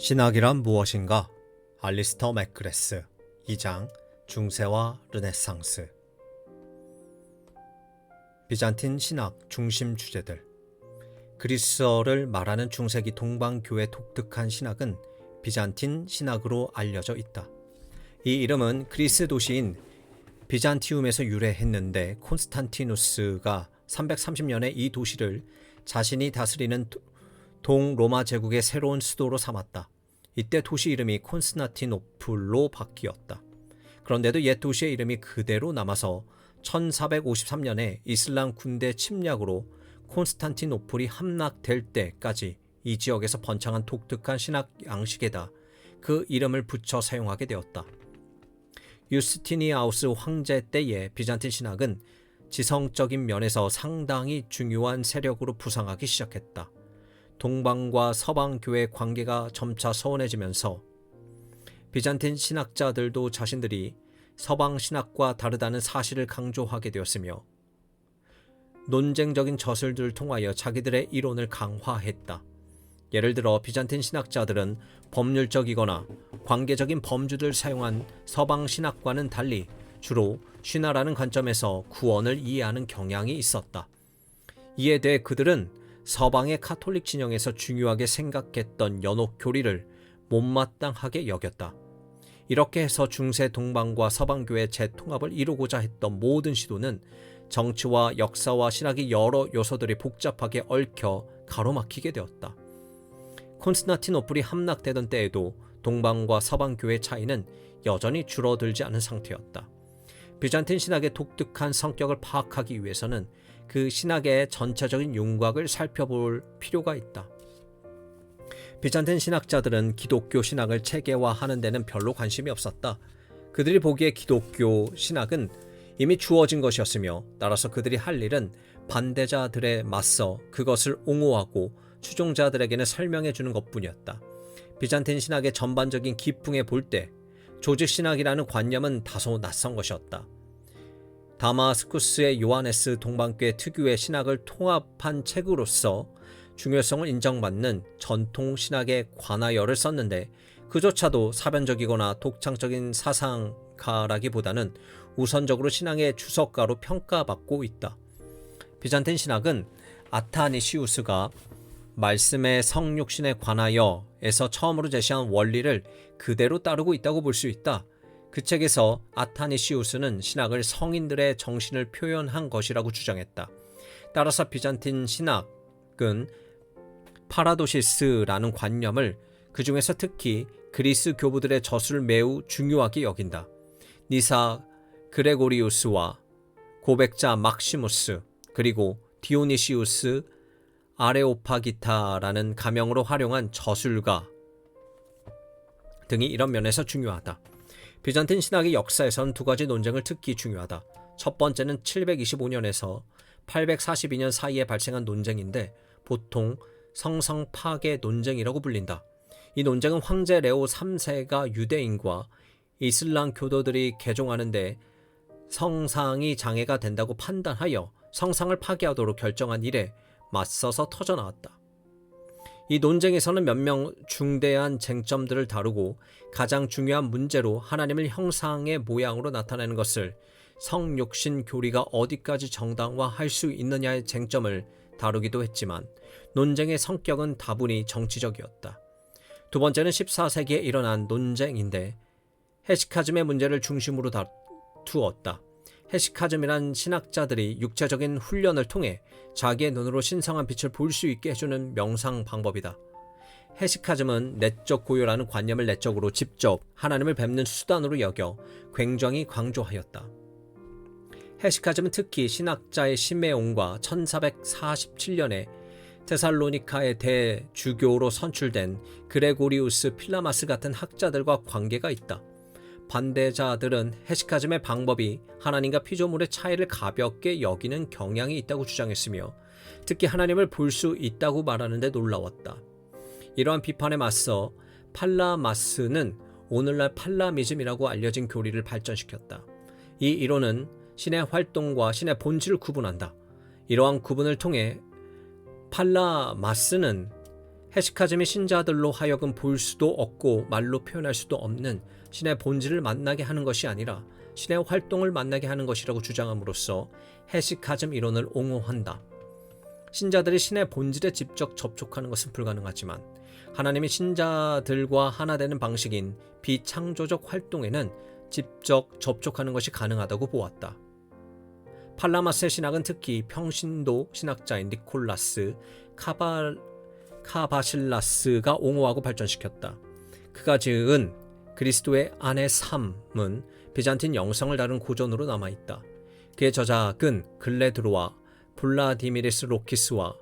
신학이란 무엇인가? 알리스터 맥그레스 2장 중세와 르네상스. 비잔틴 신학 중심 주제들. 그리스어를 말하는 중세기 동방교의 독특한 신학은 비잔틴 신학으로 알려져 있다. 이 이름은 그리스 도시인 비잔티움에서 유래했는데 콘스탄티누스가 330년에 이 도시를 자신이 다스리는 동로마 제국의 새로운 수도로 삼았다. 이때 도시 이름이 콘스탄티노플로 바뀌었다. 그런데도 옛 도시의 이름이 그대로 남아서 1453년에 이슬람 군대 침략으로 콘스탄티노플이 함락될 때까지 이 지역에서 번창한 독특한 신학 양식에다 그 이름을 붙여 사용하게 되었다. 유스티니아우스 황제 때의 비잔틴 신학은 지성적인 면에서 상당히 중요한 세력으로 부상하기 시작했다. 동방과 서방 교회 관계가 점차 서운해지면서 비잔틴 신학자들도 자신들이 서방 신학과 다르다는 사실을 강조하게 되었으며 논쟁적인 저술들을 통하여 자기들의 이론을 강화했다. 예를 들어 비잔틴 신학자들은 법률적이거나 관계적인 범주를 사용한 서방 신학과는 달리 주로 신화라는 관점에서 구원을 이해하는 경향이 있었다. 이에 대해 그들은 서방의 카톨릭 진영에서 중요하게 생각했던 연옥 교리를 못마땅하게 여겼다. 이렇게 해서 중세 동방과 서방교의 재통합을 이루고자 했던 모든 시도는 정치와 역사와 신학의 여러 요소들이 복잡하게 얽혀 가로막히게 되었다. 콘스탄티노플이 함락되던 때에도 동방과 서방교의 차이는 여전히 줄어들지 않은 상태였다. 비잔틴 신학의 독특한 성격을 파악하기 위해서는 그 신학의 전체적인 윤곽을 살펴볼 필요가 있다. 비잔틴 신학자들은 기독교 신학을 체계화하는 데는 별로 관심이 없었다. 그들이 보기에 기독교 신학은 이미 주어진 것이었으며 따라서 그들이 할 일은 반대자들에 맞서 그것을 옹호하고 추종자들에게는 설명해 주는 것뿐이었다. 비잔틴 신학의 전반적인 기풍에 볼 때 조직신학이라는 관념은 다소 낯선 것이었다. 다마스쿠스의 요하네스 동방교회 특유의 신학을 통합한 책으로서 중요성을 인정받는 전통 신학에 관하여를 썼는데 그조차도 사변적이거나 독창적인 사상가라기보다는 우선적으로 신앙의 주석가로 평가받고 있다. 비잔틴 신학은 아타니시우스가 말씀의 성육신에 관하여에서 처음으로 제시한 원리를 그대로 따르고 있다고 볼 수 있다. 그 책에서 아타니시우스는 신학을 성인들의 정신을 표현한 것이라고 주장했다. 따라서 비잔틴 신학은 파라도시스라는 관념을 그 중에서 특히 그리스 교부들의 저술을 매우 중요하게 여긴다. 니사 그레고리우스와 고백자 막시무스 그리고 디오니시우스 아레오파기타라는 가명으로 활용한 저술가 등이 이런 면에서 중요하다. 비잔틴 신학의 역사에선 두 가지 논쟁을 특히 중요하다. 첫 번째는 725년에서 842년 사이에 발생한 논쟁인데 보통 성성 파괴 논쟁이라고 불린다. 이 논쟁은 황제 레오 3세가 유대인과 이슬람 교도들이 개종하는데 성상이 장애가 된다고 판단하여 성상을 파괴하도록 결정한 일에 맞서서 터져나왔다. 이 논쟁에서는 몇 명 중대한 쟁점들을 다루고 가장 중요한 문제로 하나님을 형상의 모양으로 나타내는 것을 성육신 교리가 어디까지 정당화할 수 있느냐의 쟁점을 다루기도 했지만 논쟁의 성격은 다분히 정치적이었다. 두 번째는 14세기에 일어난 논쟁인데 헤시카즘의 문제를 중심으로 다투었다. 헤시카즘이란 신학자들이 육체적인 훈련을 통해 자기의 눈으로 신성한 빛을 볼 수 있게 해주는 명상 방법이다. 헤시카즘은 내적 고요라는 관념을 내적으로 직접 하나님을 뵙는 수단으로 여겨 굉장히 강조하였다. 헤시카즘은 특히 신학자의 시메온과 1447년에 테살로니카의 대주교로 선출된 그레고리우스 필라마스 같은 학자들과 관계가 있다. 반대자들은 헤시카즘의 방법이 하나님과 피조물의 차이를 가볍게 여기는 경향이 있다고 주장했으며 특히 하나님을 볼 수 있다고 말하는데 놀라웠다. 이러한 비판에 맞서 팔라마스는 오늘날 팔라미즘이라고 알려진 교리를 발전시켰다. 이 이론은 신의 활동과 신의 본질을 구분한다. 이러한 구분을 통해 팔라마스는 헤시카즘이 신자들로 하여금 볼 수도 없고 말로 표현할 수도 없는 신의 본질을 만나게 하는 것이 아니라 신의 활동을 만나게 하는 것이라고 주장함으로써 헤시카즘 이론을 옹호한다. 신자들이 신의 본질에 직접 접촉하는 것은 불가능하지만 하나님이 신자들과 하나 되는 방식인 비창조적 활동에는 직접 접촉하는 것이 가능하다고 보았다. 팔라마스의 신학은 특히 평신도 신학자인 니콜라스 카바실라스가 옹호하고 발전시켰다. 그가 지은 그리스도의 안의 삶은 비잔틴 영성을 다룬 고전으로 남아있다. 그의 저작은 글레드로와 블라디미리스 로키스와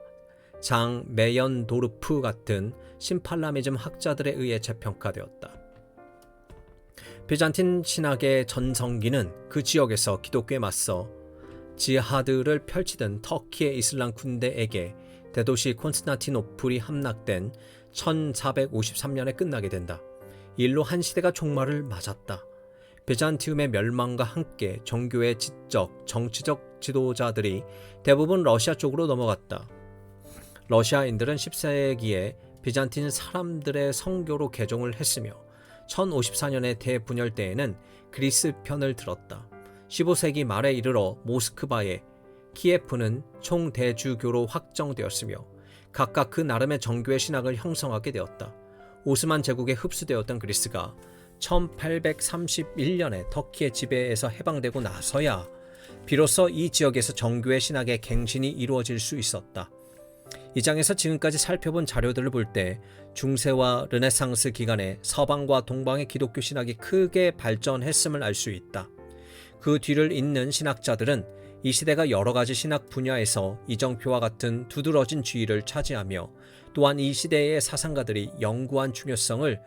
장 메연도르프 같은 신팔라미즘 학자들에 의해 재평가되었다. 비잔틴 신학의 전성기는 그 지역에서 기독교에 맞서 지하드를 펼치던 터키의 이슬람 군대에게 대도시 콘스탄티노플이 함락된 1453년에 끝나게 된다. 이 일로 한 시대가 종말을 맞았다. 비잔티움의 멸망과 함께 종교의 지적, 정치적 지도자들이 대부분 러시아 쪽으로 넘어갔다. 러시아인들은 10세기에 비잔틴 사람들의 성교로 개종을 했으며 1054년의 대분열 때에는 그리스 편을 들었다. 15세기 말에 이르러 모스크바에 키예프는 총대주교로 확정되었으며 각각 그 나름의 정교의 신학을 형성하게 되었다. 오스만 제국에 흡수되었던 그리스가 1831년에 터키의 지배에서 해방되고 나서야 비로소 이 지역에서 정교의 신학의 갱신이 이루어질 수 있었다. 이 장에서 지금까지 살펴본 자료들을 볼 때 중세와 르네상스 기간에 서방과 동방의 기독교 신학이 크게 발전했음을 알 수 있다. 그 뒤를 잇는 신학자들은 이 시대가 여러 가지 신학 분야에서 이정표와 같은 두드러진 지위를 차지하며 또한 이 시대의 사상가들이 영구한 중요성을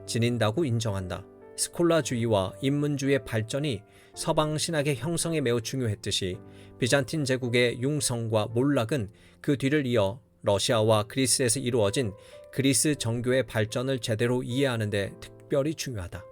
지닌다고 인정한다. 스콜라주의와 인문주의의 발전이 서방 신학의 형성에 매우 중요했듯이 비잔틴 제국의 융성과 몰락은 그 뒤를 이어 러시아와 그리스에서 이루어진 그리스 정교의 발전을 제대로 이해하는 데 특별히 중요하다.